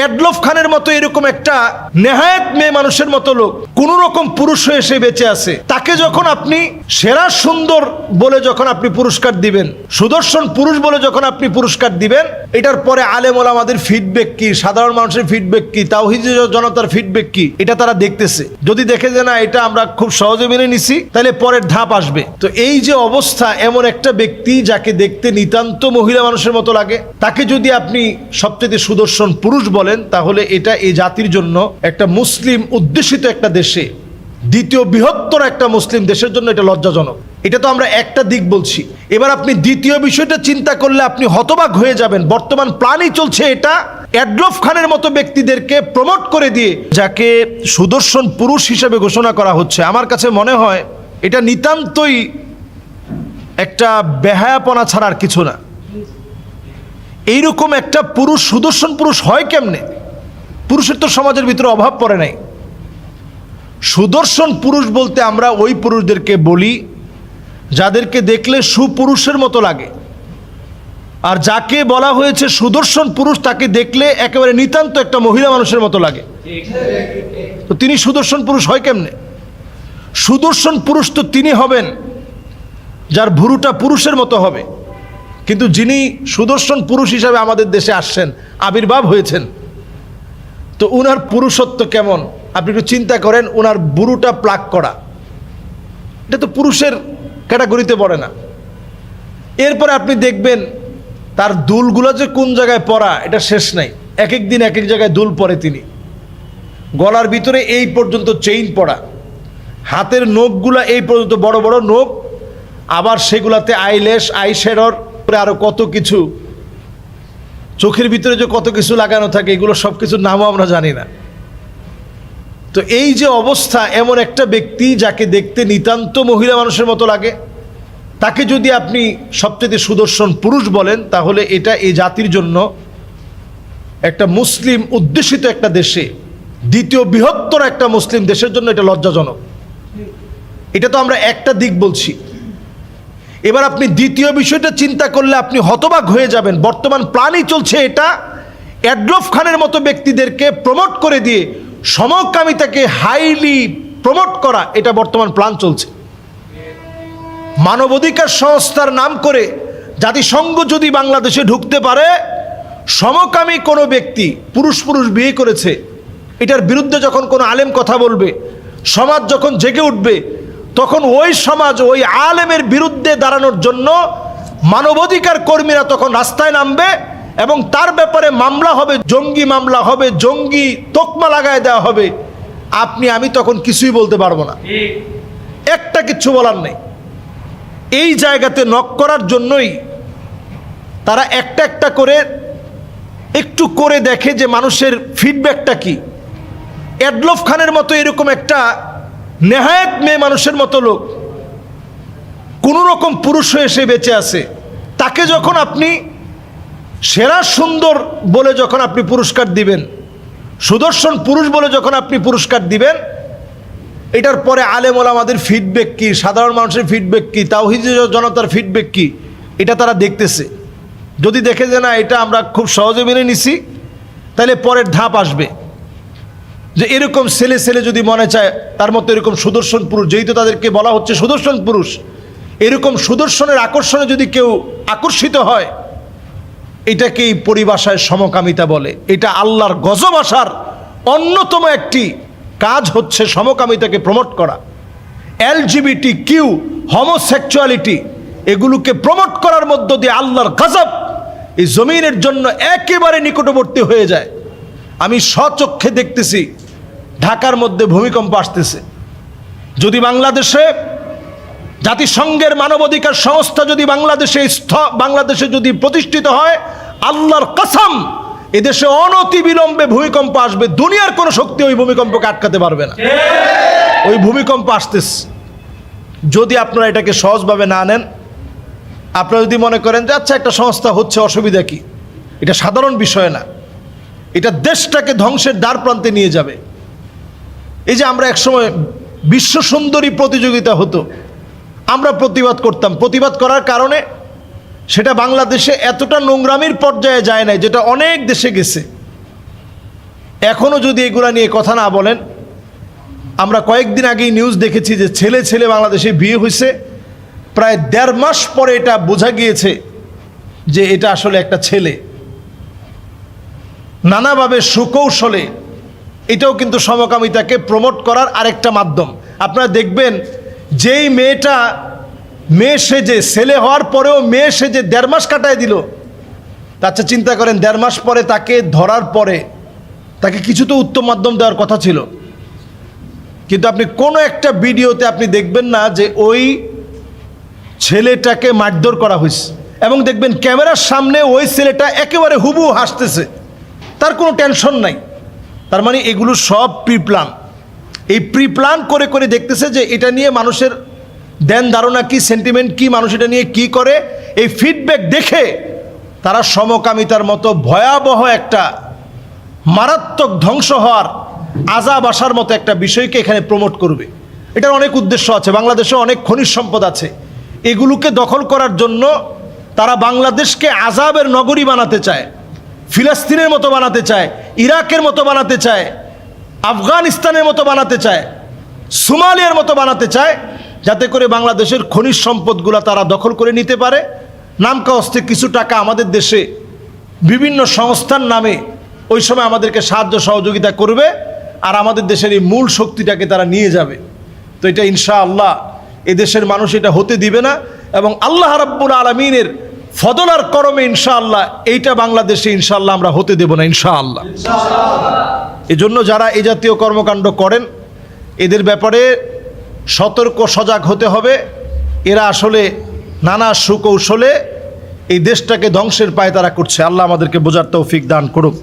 Adolf খানের মতো এরকম একটা নেহায়েত মেয়ে মানুষের মতো লোক কোন রকম পুরুষ হয়ে এসে বেঁচে আছে, তাকে যখন আপনি সেরা সুন্দর বলে যখন আপনি পুরস্কার দিবেন, সুদর্শন পুরুষ বলে যখন আপনি পুরস্কার দিবেন, এটার পরে আলেম ওলামাদের ফিডব্যাক কি, সাধারণ মানুষের ফিডব্যাক কি, তাওহীদি জনতার ফিডব্যাক কি, এটা তারা দেখতেছে। যদি দেখে যে না এটা আমরা খুব সহজে মেনে নিছি, তাহলে পরের ধাপ আসবে। তো এই যে অবস্থা, এমন একটা ব্যক্তি যাকে দেখতে নিতান্ত মহিলা মানুষের মতো লাগে, তাকে যদি আপনি সবচেয়ে সুদর্শন পুরুষ বলেন, তাহলে এটা এই জাতির জন্য, একটা মুসলিম অধ্যুষিত একটা দেশে, দ্বিতীয় বৃহত্তর একটা মুসলিম দেশের জন্য এটা লজ্জাজনক। এটা তো আমরা একটা দিক বলছি। এবার আপনি দ্বিতীয় বিষয়টা চিন্তা করলে আপনি হতবাক হয়ে যাবেন। বর্তমান প্ল্যানই চলছে এটা, এডলফ খানের মতো ব্যক্তিদেরকে প্রমোট করে দিয়ে যাকে সুদর্শন পুরুষ হিসেবে ঘোষণা করা হচ্ছে। আমার কাছে মনে হয় এটা নিতান্তই একটা বেহায়াপনা ছাড়া আর কিছু না। এইরকম একটা পুরুষ সুদর্শন পুরুষ হয় কেমনে? পুরুষের তো সমাজের ভিতরে অভাব পড়ে নাই। সুদর্শন পুরুষ বলতে আমরা ওই পুরুষদেরকে বলি যাদেরকে দেখলে সুপুরুষের মতো লাগে, আর যাকে বলা হয়েছে সুদর্শন পুরুষ তাকে দেখলে একেবারে নিতান্ত একটা মহিলা মানুষের মতো লাগে। তো তিনি সুদর্শন পুরুষ হয় কেমনে? সুদর্শন পুরুষ তো তিনি হবেন যার ভুরুটা পুরুষের মতো হবে, কিন্তু যিনি সুদর্শন পুরুষ হিসাবে আমাদের দেশে আসছেন, আবির্ভাব হয়েছেন, তো উনার পুরুষত্ব কেমন আপনি একটু চিন্তা করেন। উনার বুড়ুটা প্লাক করা, এটা তো পুরুষের ক্যাটাগরিতে পড়ে না। এরপরে আপনি দেখবেন তার দুলগুলো যে কোন জায়গায় পরা এটা শেষ নাই। এক এক দিন এক এক জায়গায় দুল পরে তিনি, গলার ভিতরে এই পর্যন্ত চেইন পরা, হাতের নখগুলা এই পর্যন্ত বড় বড় নখ, আবার সেগুলাতে আইল্যাশ, আইশ্যাডোর, আরো কত কিছু, চোখের ভিতরে যে কত কিছু লাগানো থাকে, এগুলো সব কিছুর নামও আমরা জানি না। তো এই যে অবস্থা, এমন একটা ব্যক্তি যাকে দেখতে নিতান্ত মহিলা মানুষের মতো লাগে, তাকে যদি আপনি সবচেয়ে সুদর্শন পুরুষ বলেন, তাহলে এটা এই জাতির জন্য, একটা মুসলিম অধ্যুষিত একটা দেশে, দ্বিতীয় বৃহত্তর একটা মুসলিম দেশের জন্য এটা লজ্জাজনক। এটা তো আমরা একটা দিক বলছি। এবার আপনি দ্বিতীয় বিষয়টা চিন্তা করলে আপনি হতবাক হয়ে যাবেন। বর্তমান প্ল্যানই চলছে এটা, এডলফ খানের মতো ব্যক্তিদেরকে প্রমোট করে দিয়ে সমকামিতাকে হাইলি প্রমোট করা, এটা বর্তমান প্ল্যান চলছে। মানবাধিকার সংস্থার নাম করে জাতিসংঘ যদি বাংলাদেশে ঢুকতে পারে, সমকামী কোনো ব্যক্তি পুরুষ পুরুষ বিয়ে করেছে, এটার বিরুদ্ধে যখন কোনো আলেম কথা বলবে, সমাজ যখন জেগে উঠবে, তখন ওই সমাজ ওই আলেমের বিরুদ্ধে দাঁড়ানোর জন্য মানবাধিকার কর্মীরা তখন রাস্তায় নামবে এবং তার ব্যাপারে মামলা হবে, জঙ্গি মামলা হবে, জঙ্গি তোকমা লাগায় দেওয়া হবে। আপনি আমি তখন কিছুই বলতে পারবো না, একটা কিচ্ছু বলার নেই। এই জায়গাতে নক করার জন্যই তারা একটা একটা করে একটু করে দেখে যে মানুষের ফিডব্যাকটা কি। এডলফ খানের মতো এরকম একটা নেহায়েত মেয়ে মানুষের মতো লোক কোন রকম পুরুষ হয়ে এসে বেঁচে আছে, তাকে যখন আপনি সেরা সুন্দর বলে যখন আপনি পুরস্কার দিবেন, সুদর্শন পুরুষ বলে যখন আপনি পুরস্কার দিবেন, এটার পরে আলেম ওলামাদের ফিডব্যাক কি, সাধারণ মানুষের ফিডব্যাক কি, তাওহীদি জনতার ফিডব্যাক কি, এটা তারা দেখতেছে। যদি দেখে যে না এটা আমরা খুব সহজে মেনে নিছি, তাহলে পরের ধাপ আসবে। যে এরকম ছেলে ছেলে যদি মনে চায় তার মতো এরকম সুদর্শন পুরুষ, যেহেতু তাদেরকে বলা হচ্ছে সুদর্শন পুরুষ, এরকম সুদর্শনের আকর্ষণে যদি কেউ আকর্ষিত হয়, এটাকেই পরিভাষায় সমকামিতা বলে। এটা আল্লাহর গজব আসার অন্যতম একটি কাজ হচ্ছে সমকামিতাকে প্রমোট করা। এলজিবিটি কিউ, হোমোসেক্সুয়ালিটি, এগুলোকে প্রমোট করার মধ্য দিয়ে আল্লাহর গজব এই জমিনের জন্য একেবারে নিকটবর্তী হয়ে যায়। আমি স্বচক্ষে দেখতেছি ঢাকার মধ্যে ভূমিকম্প আসতেছে। যদি বাংলাদেশে জাতিসংঘের মানবাধিকার সংস্থা যদি বাংলাদেশে যদি প্রতিষ্ঠিত হয়, আল্লাহর কসম এদেশে অনতি বিলম্বে ভূমিকম্প আসবে। দুনিয়ার কোনো শক্তি ওই ভূমিকম্পকে আটকাতে পারবে না। ওই ভূমিকম্প আসতেছে। যদি আপনারা এটাকে সহজভাবে না নেন, আপনারা যদি মনে করেন যে আচ্ছা একটা সংস্থা হচ্ছে, অসুবিধা কি, এটা সাধারণ বিষয় না, এটা দেশটাকে ধ্বংসের দ্বার প্রান্তে নিয়ে যাবে। এই যে আমরা একসময় বিশ্ব সুন্দরী প্রতিযোগিতা হতো, আমরা প্রতিবাদ করতাম। প্রতিবাদ করার কারণে সেটা বাংলাদেশে এতটা নোংরামির পর্যায়ে যায় নাই, যেটা অনেক দেশে গেছে। এখনও যদি এগুলা নিয়ে কথা না বলেন, আমরা কয়েকদিন আগেই নিউজ দেখেছি যে ছেলে ছেলে বাংলাদেশে বিয়ে হয়েছে, প্রায় 1.5 মাস পরে এটা বোঝা গিয়েছে যে এটা আসলে একটা ছেলে। নানাভাবে সুকৌশলে এটাও কিন্তু সমকামিতাকে প্রমোট করার আরেকটা মাধ্যম। আপনারা দেখবেন যেই মেয়েটা মেয়ে সেজে, ছেলে হওয়ার পরেও মেয়ে সেজে 1.5 মাস কাটায় দিল, আচ্ছা চিন্তা করেন 1.5 মাস পরে তাকে ধরার পরে তাকে কিছু তো উত্তম মাধ্যম দেওয়ার কথা ছিল, কিন্তু আপনি কোনো একটা ভিডিওতে আপনি দেখবেন না যে ওই ছেলেটাকে মারধর করা হয়েছে, এবং দেখবেন ক্যামেরার সামনে ওই ছেলেটা একেবারে হুবহু হাসতেছে, তার কোনো টেনশন নাই। তার মানে এগুলো সব প্রিপ্ল্যান। এই প্রিপ্ল্যান করে করে দেখতেছে যে এটা নিয়ে মানুষের ধ্যান ধারণা কি, সেন্টিমেন্ট কি, মানুষ এটা নিয়ে কি করে, এই ফিডব্যাক দেখে তারা সমকামিতার মতো ভয়াবহ একটা মারাত্মক ধ্বংস হওয়ার, আযাব আসার মতো একটা বিষয়কে এখানে প্রমোট করবে। এটার অনেক উদ্দেশ্য আছে। বাংলাদেশে অনেক খনিজ সম্পদ আছে, এগুলোকে দখল করার জন্য তারা বাংলাদেশকে আযাবের নগরী বানাতে চায়, ফিলিস্তিনের মতো বানাতে চায়, ইরাকের মতো বানাতে চায়, আফগানিস্তানের মতো বানাতে চায়, সোমালিয়ার মতো বানাতে চায়, যাতে করে বাংলাদেশের খনিজ সম্পদগুলো তারা দখল করে নিতে পারে। নামকাওস্তে কিছু টাকা আমাদের দেশে বিভিন্ন সংস্থার নামে ওই সময় আমাদেরকে সাহায্য সহযোগিতা করবে, আর আমাদের দেশের এই মূল শক্তিটাকে তারা নিয়ে যাবে। তো এটা ইনশাআল্লাহ এদেশের মানুষ এটা হতে দিবে না, এবং আল্লাহ রাব্বুল আলামিনের ফদল আর করমে ইনশাআল্লাহ এইটা বাংলাদেশে ইনশাআল্লাহ আমরা হতে দেব না ইনশাআল্লাহ। এজন্য যারা এই জাতীয় কর্মকাণ্ড করেন এদের ব্যাপারে সতর্ক সজাগ হতে হবে। এরা আসলে নানা সুকৌশলে এই দেশটাকে ধ্বংসের পায়ে তারা করছে। আল্লাহ আমাদেরকে বোঝার তৌফিক দান করুক।